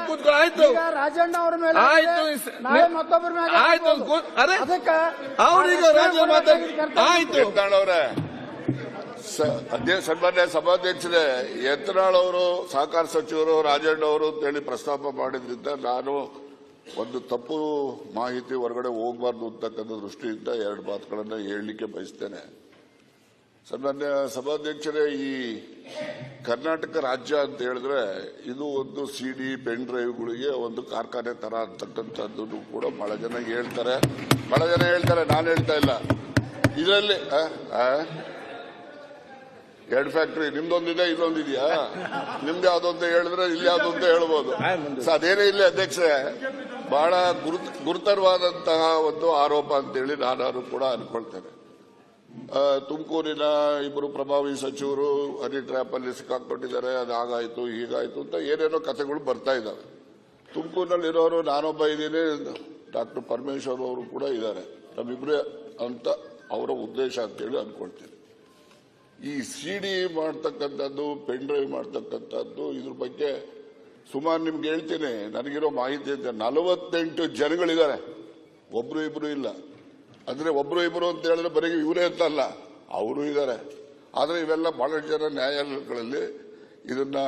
ಕೂತ್ಕೊಳ್ಳಿ. ಆಯ್ತು, ರಾಜಣ್ಣ ಅವರ ಮೇಲೆ ಆಯ್ತು, ಮತ್ತೊಬ್ಬರ ಮೇಲೆ ಆಯ್ತು. ಅದಕ್ಕೆ ಅವ್ರೀಗ ರಾಜ್ಯ ಮಾತಾಡಿ. ಆಯ್ತು ಅವರೇ, ಸನ್ಮಾನ್ಯ ಸಭಾಧ್ಯಕ್ಷರೇ, ಯತ್ನಾಳ್ ಅವರು ಸಹಕಾರ ಸಚಿವರು ರಾಜಣ್ಣ ಅವರು ಅಂತೇಳಿ ಪ್ರಸ್ತಾಪ ಮಾಡಿದ್ರಿಂದ ನಾನು ಒಂದು ತಪ್ಪು ಮಾಹಿತಿ ಹೊರಗಡೆ ಹೋಗಬಾರ್ದು ಅಂತಕ್ಕಂಥ ದೃಷ್ಟಿಯಿಂದ ಎರಡು ಮಾತುಗಳನ್ನು ಹೇಳಲಿಕ್ಕೆ ಬಯಸ್ತೇನೆ. ಸನ್ಮಾನ್ಯ ಸಭಾಧ್ಯಕ್ಷರೇ, ಈ ಕರ್ನಾಟಕ ರಾಜ್ಯ ಅಂತ ಹೇಳಿದ್ರೆ ಇದು ಒಂದು ಸಿಡಿ ಪೆನ್ ಡ್ರೈವ್ಗಳಿಗೆ ಒಂದು ಕಾರ್ಖಾನೆ ತರ ಅಂತಕ್ಕಂಥದ್ದು ಕೂಡ ಬಹಳ ಜನ ಹೇಳ್ತಾರೆ. ನಾನು ಹೇಳ್ತಾ ಇಲ್ಲ. ಇದರಲ್ಲಿ ಎರಡು ಫ್ಯಾಕ್ಟರಿ, ನಿಮ್ದೊಂದಿದೆ, ಇದೊಂದಿದೆಯಾ? ನಿಮ್ದು ಯಾವ್ದು ಅಂತ ಹೇಳಿದ್ರೆ ಇಲ್ಲಿ ಯಾವ್ದು ಅಂತ ಹೇಳ್ಬೋದು. ಅದೇನೇ ಇಲ್ಲಿ ಅಧ್ಯಕ್ಷರೇ, ಬಹಳ ಗುರುತರವಾದಂತಹ ಒಂದು ಆರೋಪ ಅಂತೇಳಿ ನಾನು ಕೂಡ ಅನ್ಕೊಳ್ತೇನೆ. ತುಮಕೂರಿನ ಇಬ್ಬರು ಪ್ರಭಾವಿ ಸಚಿವರು ಹನಿ ಟ್ರ್ಯಾಪ್ ಅಲ್ಲಿ ಸಿಕ್ಕಾಕೊಂಡಿದ್ದಾರೆ, ಅದಾಗಾಯ್ತು ಹೀಗಾಯ್ತು ಅಂತ ಏನೇನೋ ಕಥೆಗಳು ಬರ್ತಾ ಇದ್ದಾವೆ. ತುಮಕೂರಿನಲ್ಲಿರೋರು ನಾನೊಬ್ಬ ಇದ್ದೀನಿ, ಡಾಕ್ಟರ್ ಪರಮೇಶ್ವರ್ ಅವರು ಕೂಡ ಇದ್ದಾರೆ, ನಮ್ಮಿಬ್ರೇ ಅಂತ ಅವರ ಉದ್ದೇಶ ಅಂತೇಳಿ ಅನ್ಕೊಳ್ತೀನಿ. ಈ ಸಿಡಿ ಮಾಡ್ತಕ್ಕಂಥದ್ದು, ಪೆನ್ ಡ್ರೈವ್ ಮಾಡ್ತಕ್ಕಂಥದ್ದು, ಇದ್ರ ಬಗ್ಗೆ ಸುಮಾರು ನಿಮ್ಗೆ ಹೇಳ್ತೀನಿ, ನನಗಿರೋ ಮಾಹಿತಿ ಅಂತ 48 ಜನಗಳಿದ್ದಾರೆ, ಒಬ್ರು ಇಬ್ರು ಇಲ್ಲ. ಅಂದ್ರೆ ಒಬ್ರು ಇಬ್ರು ಅಂತ ಹೇಳಿದ್ರೆ ಬರೀ ಇವರೇ ಅಂತ ಅಲ್ಲ, ಅವರು ಇದ್ದಾರೆ. ಆದ್ರೆ ಇವೆಲ್ಲ ಬಹಳಷ್ಟು ಜನ ನ್ಯಾಯಾಲಯಗಳಲ್ಲಿ ಇದನ್ನ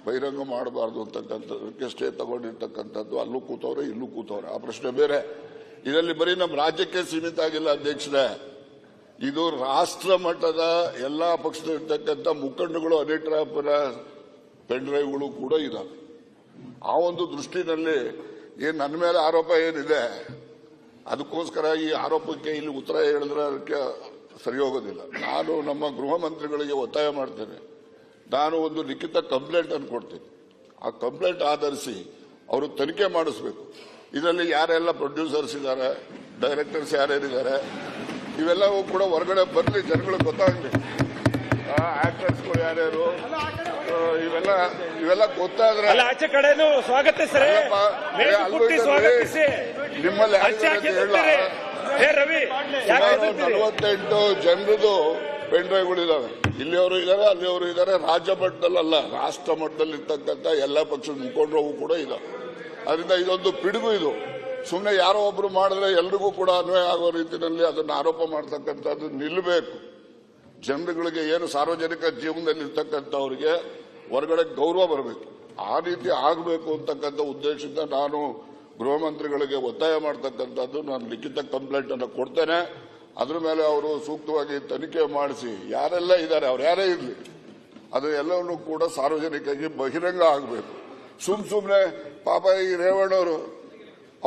ಬಹಿರಂಗ ಮಾಡಬಾರ್ದು ಅಂತಕ್ಕಂಥದ್ದಕ್ಕೆ ಸ್ಟೇ ತಗೊಂಡಿರ್ತಕ್ಕಂಥದ್ದು, ಅಲ್ಲೂ ಕೂತವ್ರೆ ಇಲ್ಲೂ ಕೂತವ್ರೆ, ಆ ಪ್ರಶ್ನೆ ಬೇರೆ. ಇದರಲ್ಲಿ ಬರೀ ನಮ್ಮ ರಾಜ್ಯಕ್ಕೆ ಸೀಮಿತ ಆಗಿಲ್ಲ ಅಧ್ಯಕ್ಷರೇ, ಇದು ರಾಷ್ಟ್ರ ಮಟ್ಟದ ಎಲ್ಲಾ ಪಕ್ಷದಲ್ಲಿರ್ತಕ್ಕಂಥ ಮುಖಂಡಗಳು ಹನಿ ಟ್ರ್ಯಾಪ್ನ ಪೆನ್ ಡ್ರೈವ್ಗಳು ಕೂಡ ಇದಾವೆ. ಆ ಒಂದು ದೃಷ್ಟಿನಲ್ಲಿ ನನ್ನ ಮೇಲೆ ಆರೋಪ ಏನಿದೆ, ಅದಕ್ಕೋಸ್ಕರ ಈ ಆರೋಪಕ್ಕೆ ಇಲ್ಲಿ ಉತ್ತರ ಹೇಳಿದ್ರೆ ಅದಕ್ಕೆ ಸರಿ ಹೋಗೋದಿಲ್ಲ. ನಾನು ನಮ್ಮ ಗೃಹ ಮಂತ್ರಿಗಳಿಗೆ ಒತ್ತಾಯ ಮಾಡ್ತೇನೆ, ನಾನು ಒಂದು ಲಿಖಿತ ಕಂಪ್ಲೇಂಟ್ ಅನ್ನು ಕೊಡ್ತೀನಿ. ಆ ಕಂಪ್ಲೇಂಟ್ ಆಧರಿಸಿ ಅವರು ತನಿಖೆ ಮಾಡಿಸಬೇಕು. ಇದರಲ್ಲಿ ಯಾರೆಲ್ಲ ಪ್ರೊಡ್ಯೂಸರ್ಸ್ ಇದ್ದಾರೆ, ಡೈರೆಕ್ಟರ್ಸ್ ಯಾರ್ಯಾರಿದ್ದಾರೆ, ಇವೆಲ್ಲವೂ ಕೂಡ ಹೊರಗಡೆ ಬರಲಿ, ಜನಗಳಿಗೆ ಗೊತ್ತಾಗಲಿ. ಆಕ್ಟರ್ಸ್ಗಳು ಯಾರ್ಯಾರು, ಇವೆಲ್ಲ ಗೊತ್ತಾದ್ರೆ ಆಚೆ ಕಡೆನೂ ಸ್ವಾಗತಿಸ್ತಾರೆ. ನಿಮ್ಮಲ್ಲಿ 48 ಜನರದು ಪೆನ್ ಡ್ರೈವ್ಗಳು ಇದಾವೆ. ಇಲ್ಲಿಯವರು ಇದ್ದಾರೆ, ಅಲ್ಲಿಯವರು ಇದ್ದಾರೆ. ರಾಜ್ಯ ಮಟ್ಟದಲ್ಲ, ರಾಷ್ಟ್ರ ಮಟ್ಟದಲ್ಲಿ ಇರ್ತಕ್ಕಂಥ ಎಲ್ಲ ಪಕ್ಷದ ಮುಖಂಡರು ಕೂಡ ಇದಾವೆ. ಅದರಿಂದ ಇದೊಂದು ಪಿಡುಗು. ಇದು ಸುಮ್ಮನೆ ಯಾರೋ ಒಬ್ರು ಮಾಡಿದ್ರೆ ಎಲ್ರಿಗೂ ಕೂಡ ಅನ್ವಯ ಆಗೋ ರೀತಿಯಲ್ಲಿ ಅದನ್ನು ಆರೋಪ ಮಾಡ್ತಕ್ಕಂಥದ್ದು ನಿಲ್ಲಬೇಕು. ಜನರುಗಳಿಗೆ ಏನು ಸಾರ್ವಜನಿಕ ಜೀವನದಲ್ಲಿ ಇರ್ತಕ್ಕಂಥವ್ರಿಗೆ ಹೊರಗಡೆ ಗೌರವ ಬರಬೇಕು, ಆ ರೀತಿ ಆಗಬೇಕು ಅಂತಕ್ಕಂಥ ಉದ್ದೇಶದಿಂದ ನಾನು ಗೃಹ ಮಂತ್ರಿಗಳಿಗೆ ಒತ್ತಾಯ ಮಾಡ್ತಕ್ಕಂಥದ್ದು. ನಾನು ಲಿಖಿತ ಕಂಪ್ಲೇಂಟ್ ಅನ್ನು ಕೊಡ್ತೇನೆ. ಅದ್ರ ಮೇಲೆ ಅವರು ಸೂಕ್ತವಾಗಿ ತನಿಖೆ ಮಾಡಿಸಿ ಯಾರೆಲ್ಲ ಇದ್ದಾರೆ, ಅವ್ರು ಯಾರೇ ಇರಲಿ, ಅದು ಎಲ್ಲವನ್ನೂ ಕೂಡ ಸಾರ್ವಜನಿಕರಿಗೆ ಬಹಿರಂಗ ಆಗಬೇಕು. ಸುಮ್ಮನೆ ಪಾಪ ಈ ರೇವಣ್ಣವರು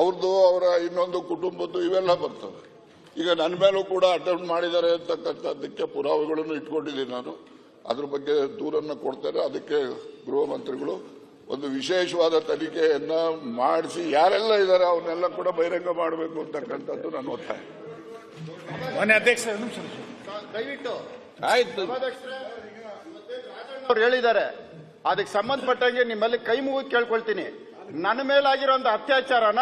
ಅವ್ರದ್ದು, ಅವರ ಇನ್ನೊಂದು ಕುಟುಂಬದ್ದು ಇವೆಲ್ಲ ಬರ್ತವೆ. ಈಗ ನನ್ನ ಮೇಲೂ ಕೂಡ ಅಟೆಂಪ್ಟ್ ಮಾಡಿದ್ದಾರೆ ಅಂತಕ್ಕಂಥದ್ದಕ್ಕೆ ಪುರಾವೆಗಳನ್ನು ಇಟ್ಕೊಂಡಿದ್ದೀನಿ ನಾನು. ಅದ್ರ ಬಗ್ಗೆ ದೂರನ್ನು ಕೊಡ್ತೇನೆ. ಅದಕ್ಕೆ ಗೃಹ ಮಂತ್ರಿಗಳು ಒಂದು ವಿಶೇಷವಾದ ತನಿಖೆಯನ್ನ ಮಾಡಿಸಿ ಯಾರೆಲ್ಲ ಇದ್ದಾರೆ ಅವನ್ನೆಲ್ಲ ಕೂಡ ಬಹಿರಂಗ ಮಾಡಬೇಕು ಅಂತಕ್ಕಂಥದ್ದು ನನ್ನ ಒತ್ತಾಯ. ದಯವಿಟ್ಟು ಆಯ್ತು, ಅವ್ರು ಹೇಳಿದ್ದಾರೆ, ಅದಕ್ಕೆ ಸಂಬಂಧಪಟ್ಟಂಗೆ ನಿಮ್ಮಲ್ಲಿ ಕೈ ಮುಗಿದು ಕೇಳ್ಕೊಳ್ತೀನಿ. ನನ್ನ ಮೇಲಾಗಿರುವಂತಹ ಅತ್ಯಾಚಾರನ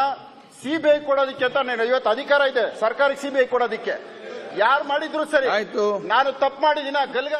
ಸಿಬಿಐ ಕೊಡೋದಕ್ಕೆ ಅಂತ ಇವತ್ತು ಅಧಿಕಾರ ಇದೆ ಸರ್ಕಾರಕ್ಕೆ, ಸಿಬಿಐ ಕೊಡೋದಕ್ಕೆ. ಯಾರು ಮಾಡಿದ್ರು ಸರಿ, ನಾನು ತಪ್ಪು ಮಾಡಿದಿನ ಗಲ್ಗ